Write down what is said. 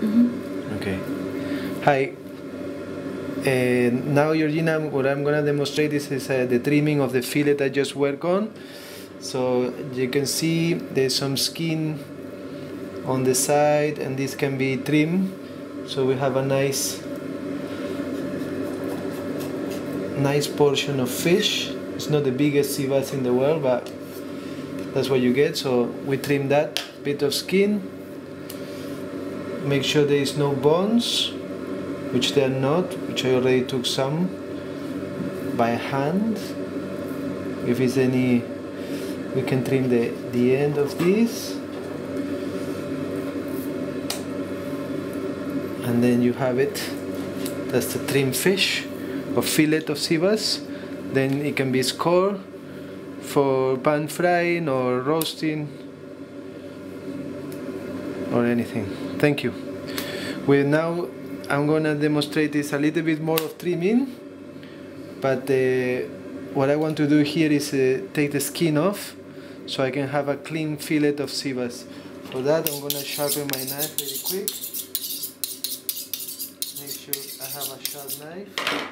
Okay. Hi. Now, Georgina, what I'm going to demonstrate is the trimming of the fillet I just worked on. So you can see there's some skin on the side, and this can be trimmed. So we have a nice portion of fish. It's not the biggest sea bass in the world, but that's what you get. So we trim that bit of skin. Make sure there is no bones, which they are not, which I already took some by hand. If it's any, we can trim the end of this. And then you have it. That's the trimmed fish or fillet of sea bass. Then it can be scored for pan frying or roasting or anything. Thank you. Now I'm gonna demonstrate this a little bit more of trimming, but what I want to do here is take the skin off so I can have a clean fillet of sea bass. For that I'm gonna sharpen my knife really quick. Make sure I have a sharp knife.